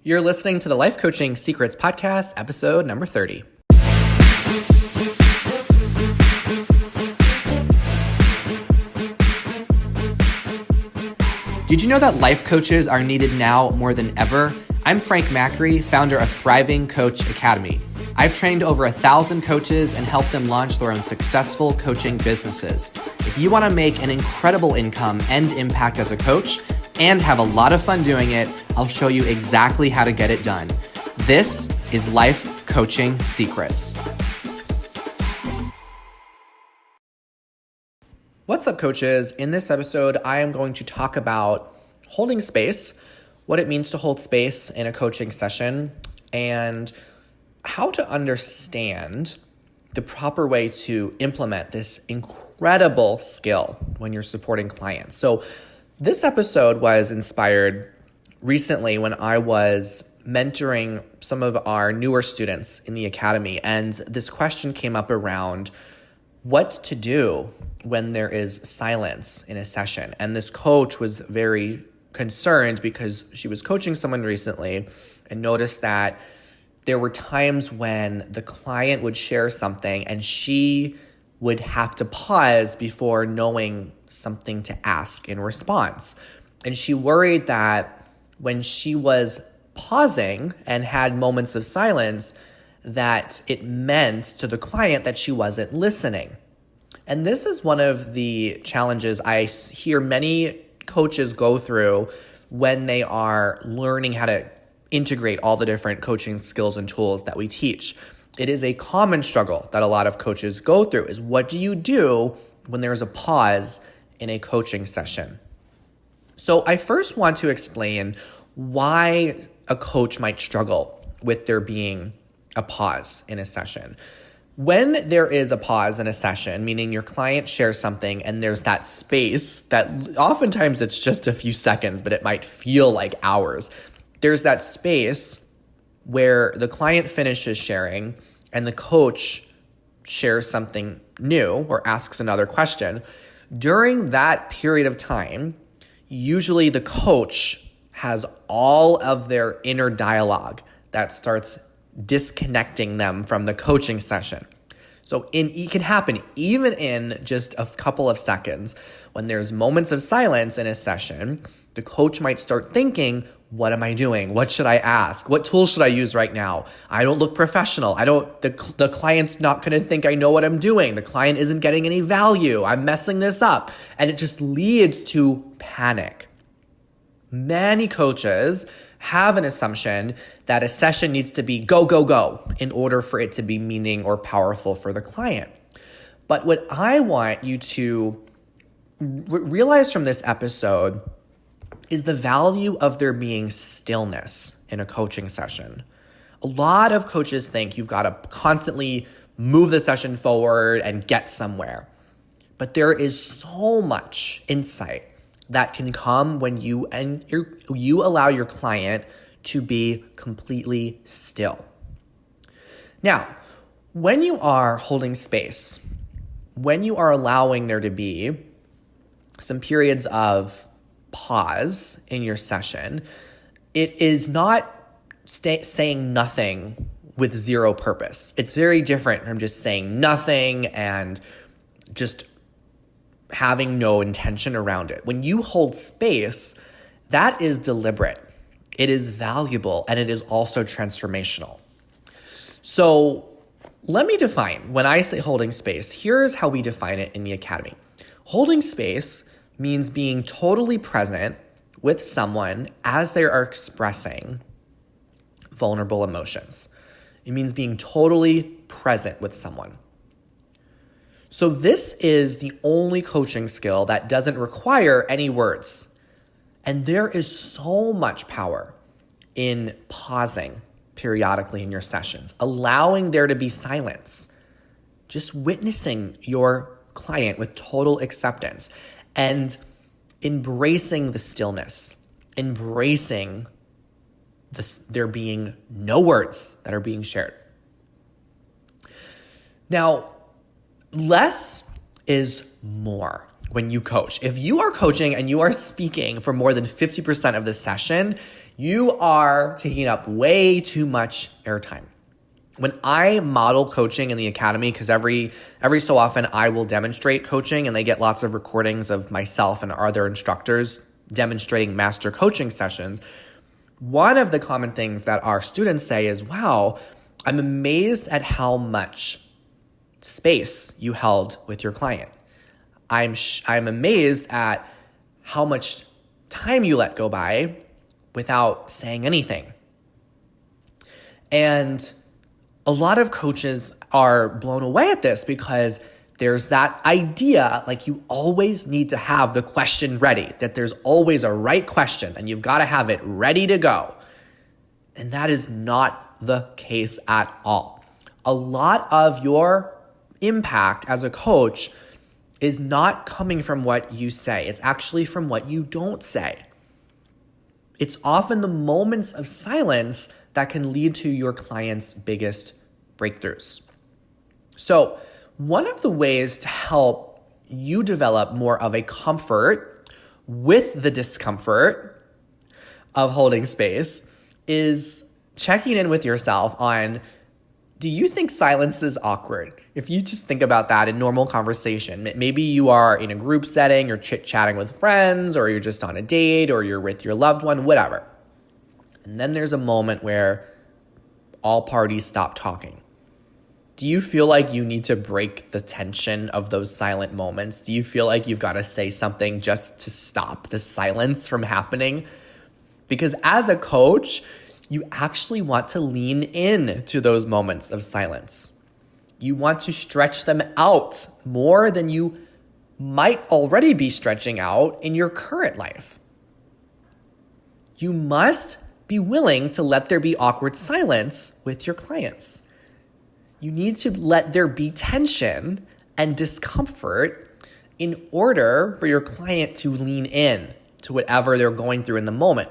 You're listening to the Life Coaching Secrets Podcast, episode number 30. Did you know that life coaches are needed now more than ever? I'm Frank Macri, founder of Thriving Coach Academy. I've trained over 1,000 coaches and helped them launch their own successful coaching businesses. If you want to make an incredible income and impact as a coach and have a lot of fun doing it, I'll show you exactly how to get it done. This is Life Coaching Secrets. What's up, coaches? In this episode, I am going to talk about holding space, what it means to hold space in a coaching session, and how to understand the proper way to implement this incredible skill when you're supporting clients. So this episode was inspired recently when I was mentoring some of our newer students in the academy, and this question came up around what to do when there is silence in a session. And this coach was very concerned because she was coaching someone recently and noticed that there were times when the client would share something and she would have to pause before knowing something to ask in response. And she worried that when she was pausing and had moments of silence, that it meant to the client that she wasn't listening. And this is one of the challenges I hear many coaches go through when they are learning how to integrate all the different coaching skills and tools that we teach. It is a common struggle that a lot of coaches go through is what do you do when there's a pause in a coaching session? So I first want to explain why a coach might struggle with there being a pause in a session. When there is a pause in a session, meaning your client shares something and there's that space that oftentimes it's just a few seconds, but it might feel like hours. There's that space where the client finishes sharing and the coach shares something new or asks another question. During that period of time, usually the coach has all of their inner dialogue that starts disconnecting them from the coaching session. So it can happen even in just a couple of seconds. When there's moments of silence in a session, the coach might start thinking, what am I doing? What should I ask? What tool should I use right now? I don't look professional. The client's not going to think I know what I'm doing. The client isn't getting any value. I'm messing this up. And it just leads to panic. Many coaches have an assumption that a session needs to be go, go, go in order for it to be meaning or powerful for the client. But what I want you to realize from this episode is the value of there being stillness in a coaching session. A lot of coaches think you've got to constantly move the session forward and get somewhere. But there is so much insight that can come when you allow your client to be completely still. Now, when you are holding space, when you are allowing there to be some periods of pause in your session, it is not saying nothing with zero purpose. It's very different from just saying nothing and just having no intention around it. When you hold space, that is deliberate. It is valuable, and it is also transformational. So let me define, when I say holding space, here's how we define it in the academy. Holding space means being totally present with someone as they are expressing vulnerable emotions. It means being totally present with someone. So this is the only coaching skill that doesn't require any words. And there is so much power in pausing periodically in your sessions, allowing there to be silence, just witnessing your client with total acceptance and embracing the stillness, embracing there being no words that are being shared. Now, less is more when you coach. If you are coaching and you are speaking for more than 50% of the session, You are taking up way too much airtime. When I model coaching in the academy, because every so often I will demonstrate coaching, and they get lots of recordings of myself and other instructors demonstrating master coaching sessions, one of the common things that our students say is, wow, I'm amazed at how much space you held with your client. I'm amazed at how much time you let go by without saying anything. And a lot of coaches are blown away at this because there's that idea, like you always need to have the question ready, that there's always a right question and you've got to have it ready to go. And that is not the case at all. A lot of your impact as a coach is not coming from what you say. It's actually from what you don't say. It's often the moments of silence that can lead to your client's biggest breakthroughs. So, one of the ways to help you develop more of a comfort with the discomfort of holding space is checking in with yourself on, do you think silence is awkward? If you just think about that in normal conversation, maybe you are in a group setting, you're chit-chatting with friends, or you're just on a date, or you're with your loved one, whatever. And then there's a moment where all parties stop talking. Do you feel like you need to break the tension of those silent moments? Do you feel like you've got to say something just to stop the silence from happening? Because as a coach, you actually want to lean in to those moments of silence. You want to stretch them out more than you might already be stretching out in your current life. You must be willing to let there be awkward silence with your clients. You need to let there be tension and discomfort in order for your client to lean in to whatever they're going through in the moment.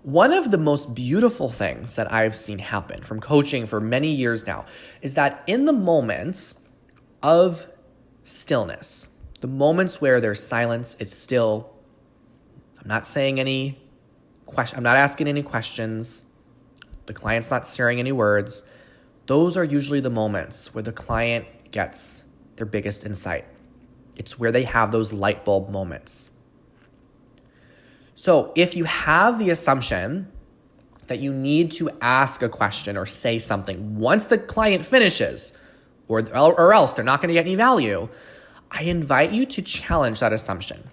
One of the most beautiful things that I've seen happen from coaching for many years now is that in the moments of stillness, the moments where there's silence, it's still, I'm not saying any question, I'm not asking any questions, the client's not sharing any words. Those are usually the moments where the client gets their biggest insight. It's where they have those light bulb moments. So if you have the assumption that you need to ask a question or say something once the client finishes, or else they're not going to get any value, I invite you to challenge that assumption.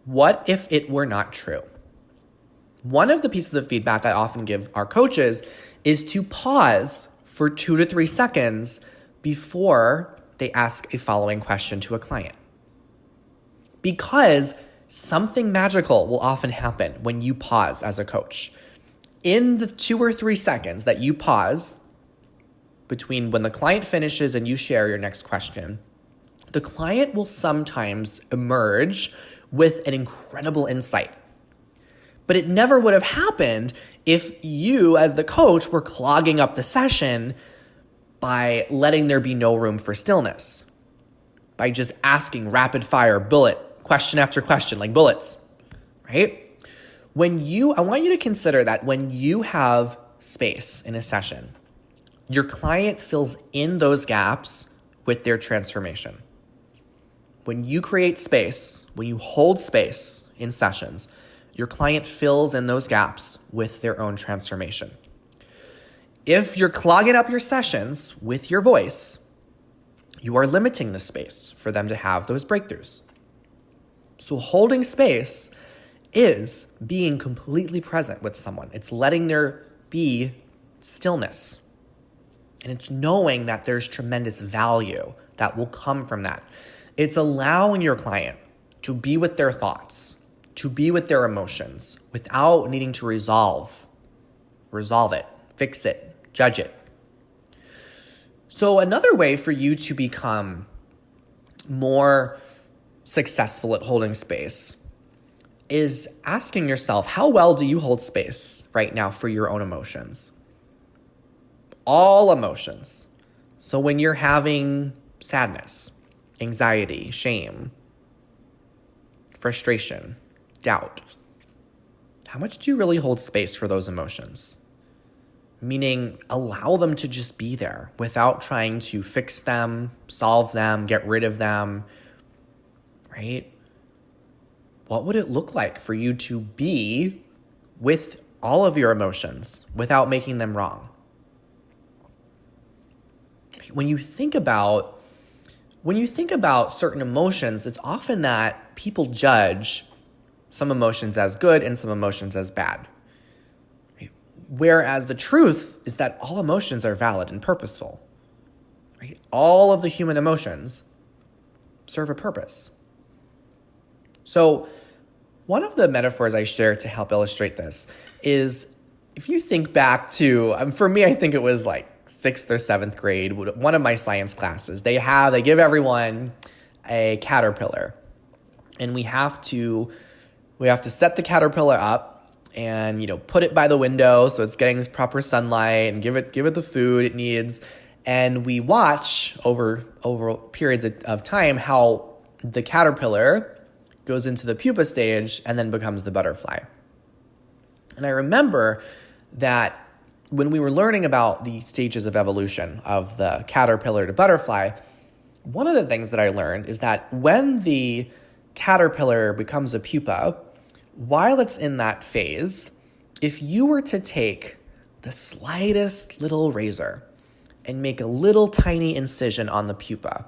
What if it were not true? One of the pieces of feedback I often give our coaches is to pause for 2 to 3 seconds before they ask a following question to a client. Because something magical will often happen when you pause as a coach. In the 2 or 3 seconds that you pause between when the client finishes and you share your next question, the client will sometimes emerge with an incredible insight. But it never would have happened if you, as the coach, were clogging up the session by letting there be no room for stillness, by just asking rapid fire bullet, question after question, like bullets, right? I want you to consider that when you have space in a session, your client fills in those gaps with their transformation. When you create space, when you hold space in sessions, your client fills in those gaps with their own transformation. If you're clogging up your sessions with your voice, you are limiting the space for them to have those breakthroughs. So holding space is being completely present with someone. It's letting there be stillness. And it's knowing that there's tremendous value that will come from that. It's allowing your client to be with their thoughts, to be with their emotions without needing to resolve it, fix it, judge it. So another way for you to become more successful at holding space is asking yourself, how well do you hold space right now for your own emotions? All emotions. So when you're having sadness, anxiety, shame, frustration, doubt, how much do you really hold space for those emotions? Meaning, allow them to just be there without trying to fix them, solve them, get rid of them, right? What would it look like for you to be with all of your emotions without making them wrong? When you think about certain emotions, it's often that people judge some emotions as good and some emotions as bad. Whereas the truth is that all emotions are valid and purposeful. Right? All of the human emotions serve a purpose. So one of the metaphors I share to help illustrate this is, if you think back to, for me, I think it was like 6th or 7th grade, one of my science classes, they give everyone a caterpillar, and we have to set the caterpillar up and, put it by the window so it's getting this proper sunlight, and give it the food it needs. And we watch over periods of time how the caterpillar goes into the pupa stage and then becomes the butterfly. And I remember that when we were learning about the stages of evolution of the caterpillar to butterfly, one of the things that I learned is that when the caterpillar becomes a pupa, while it's in that phase, if you were to take the slightest little razor and make a little tiny incision on the pupa,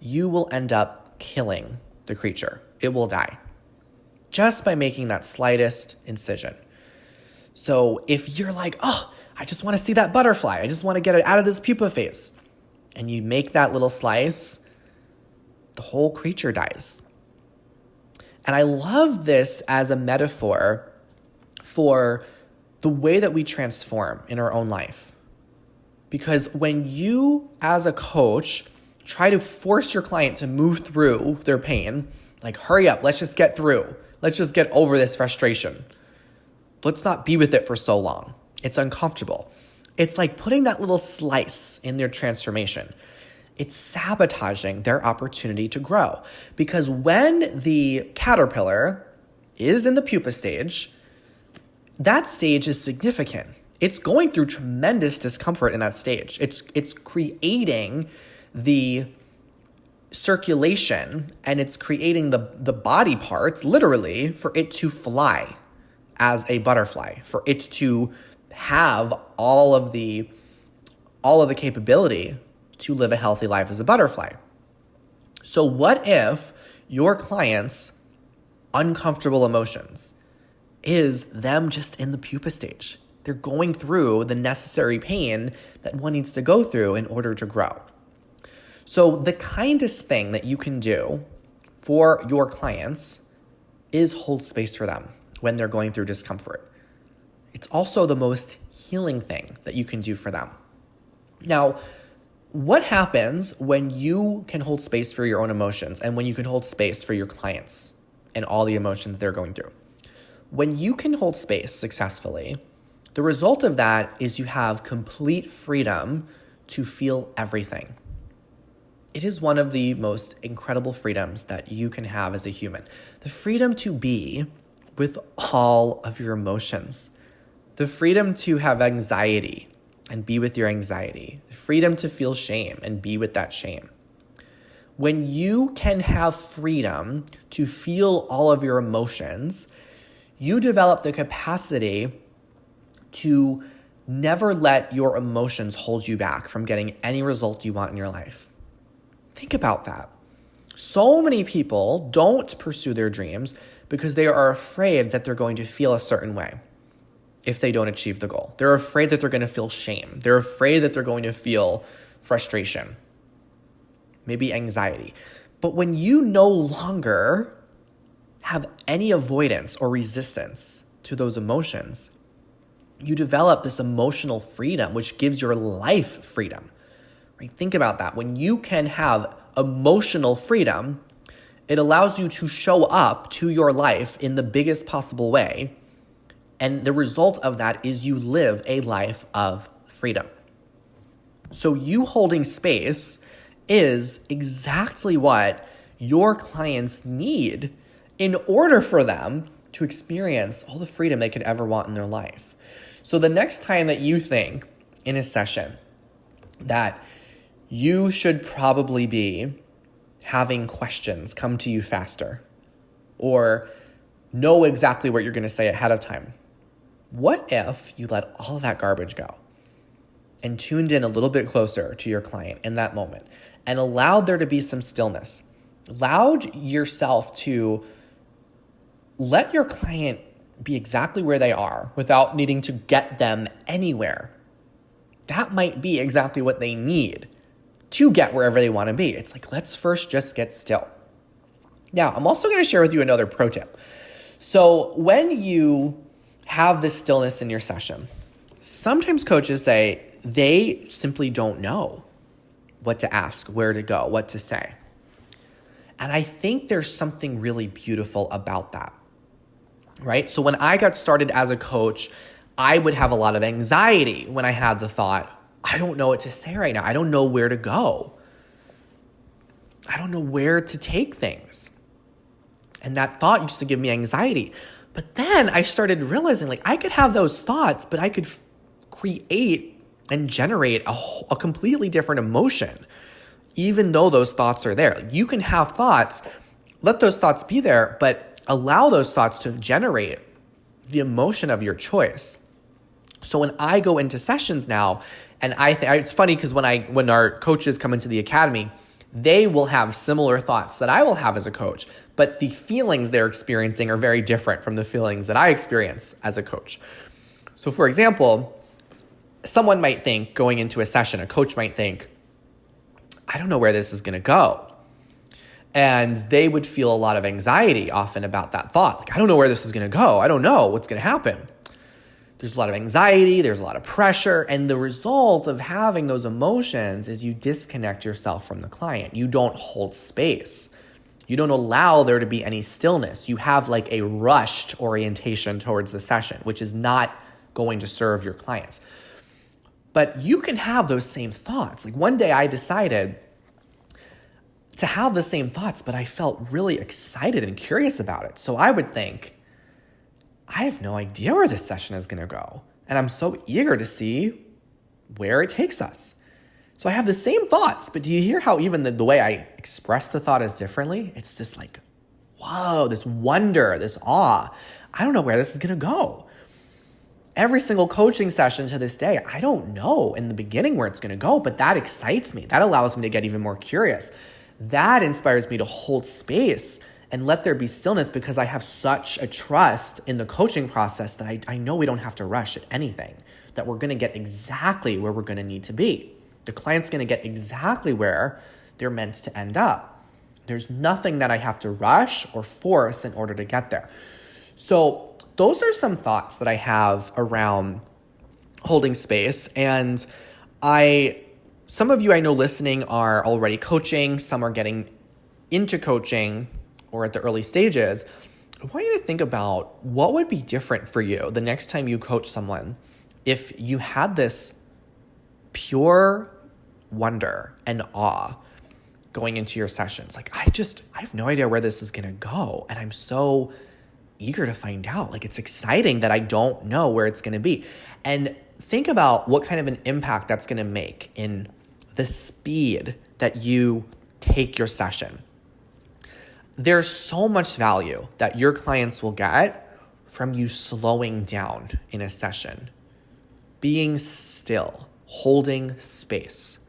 you will end up killing the creature. It will die just by making that slightest incision. So if you're like, oh, I just want to see that butterfly, I just want to get it out of this pupa phase, and you make that little slice, the whole creature dies. And I love this as a metaphor for the way that we transform in our own life. Because when you, as a coach, try to force your client to move through their pain, like, hurry up, let's just get through. Let's just get over this frustration. Let's not be with it for so long. It's uncomfortable. It's like putting that little slice in their transformation. It's sabotaging their opportunity to grow. Because when the caterpillar is in the pupa stage, that stage is significant. It's going through tremendous discomfort in that stage. It's creating the circulation, and it's creating the body parts, literally, for it to fly as a butterfly, for it to have all of the capability to live a healthy life as a butterfly. So what if your client's uncomfortable emotions is them just in the pupa stage? They're going through the necessary pain that one needs to go through in order to grow. So the kindest thing that you can do for your clients is hold space for them when they're going through discomfort. It's also the most healing thing that you can do for them. Now, what happens when you can hold space for your own emotions and when you can hold space for your clients and all the emotions they're going through? When you can hold space successfully, the result of that is you have complete freedom to feel everything. It is one of the most incredible freedoms that you can have as a human. The freedom to be with all of your emotions. The freedom to have anxiety and be with your anxiety. The freedom to feel shame and be with that shame. When you can have freedom to feel all of your emotions, you develop the capacity to never let your emotions hold you back from getting any result you want in your life. Think about that. So many people don't pursue their dreams because they are afraid that they're going to feel a certain way if they don't achieve the goal. They're afraid that they're going to feel shame. They're afraid that they're going to feel frustration, maybe anxiety. But when you no longer have any avoidance or resistance to those emotions, you develop this emotional freedom, which gives your life freedom. Right? Think about that. When you can have emotional freedom, it allows you to show up to your life in the biggest possible way. And the result of that is you live a life of freedom. So you holding space is exactly what your clients need in order for them to experience all the freedom they could ever want in their life. So the next time that you think in a session that you should probably be having questions come to you faster or know exactly what you're going to say ahead of time, what if you let all of that garbage go and tuned in a little bit closer to your client in that moment and allowed there to be some stillness, allowed yourself to let your client be exactly where they are without needing to get them anywhere? That might be exactly what they need to get wherever they want to be. It's like, let's first just get still. Now, I'm also going to share with you another pro tip. So when you have this stillness in your session, sometimes coaches say they simply don't know what to ask, where to go, what to say. And I think there's something really beautiful about that, right? So when I got started as a coach, I would have a lot of anxiety when I had the thought, I don't know what to say right now. I don't know where to go. I don't know where to take things. And that thought used to give me anxiety. But then I started realizing like I could have those thoughts, but I could create and generate a completely different emotion, even though those thoughts are there. Like, you can have thoughts, let those thoughts be there, but allow those thoughts to generate the emotion of your choice. So when I go into sessions now, and it's funny because when our coaches come into the academy, they will have similar thoughts that I will have as a coach, but the feelings they're experiencing are very different from the feelings that I experience as a coach. So for example, someone might think going into a session, a coach might think, I don't know where this is going to go. And they would feel a lot of anxiety often about that thought. Like, I don't know where this is going to go. I don't know what's going to happen. There's a lot of anxiety. There's a lot of pressure. And the result of having those emotions is you disconnect yourself from the client. You don't hold space. You don't allow there to be any stillness. You have like a rushed orientation towards the session, which is not going to serve your clients. But you can have those same thoughts. Like one day I decided to have the same thoughts, but I felt really excited and curious about it. So I would think, I have no idea where this session is going to go. And I'm so eager to see where it takes us. So I have the same thoughts, but do you hear how even the way I express the thought is differently? It's this like, whoa, this wonder, this awe. I don't know where this is going to go. Every single coaching session to this day, I don't know in the beginning where it's going to go, but that excites me. That allows me to get even more curious. That inspires me to hold space and let there be stillness because I have such a trust in the coaching process that I know we don't have to rush at anything, that we're going to get exactly where we're going to need to be. The client's going to get exactly where they're meant to end up. There's nothing that I have to rush or force in order to get there. So those are some thoughts that I have around holding space. And some of you I know listening are already coaching. Some are getting into coaching or at the early stages. I want you to think about what would be different for you the next time you coach someone if you had this pure wonder and awe going into your sessions. Like, I have no idea where this is going to go. And I'm so eager to find out. Like, it's exciting that I don't know where it's going to be. And think about what kind of an impact that's going to make in the speed that you take your session. There's so much value that your clients will get from you slowing down in a session, being still, holding space.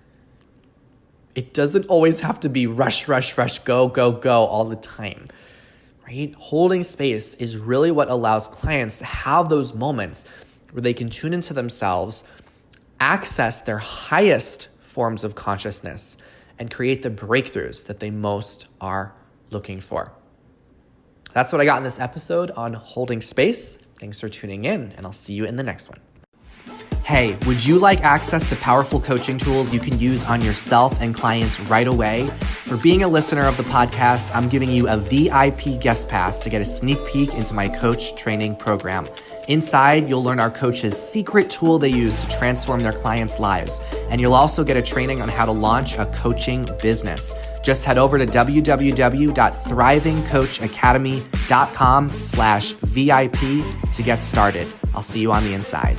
It doesn't always have to be rush, rush, rush, go, go, go all the time, right? Holding space is really what allows clients to have those moments where they can tune into themselves, access their highest forms of consciousness, and create the breakthroughs that they most are looking for. That's what I got in this episode on holding space. Thanks for tuning in, and I'll see you in the next one. Hey, would you like access to powerful coaching tools you can use on yourself and clients right away? For being a listener of the podcast, I'm giving you a VIP guest pass to get a sneak peek into my coach training program. Inside, you'll learn our coaches' secret tool they use to transform their clients' lives. And you'll also get a training on how to launch a coaching business. Just head over to www.thrivingcoachacademy.com/VIP to get started. I'll see you on the inside.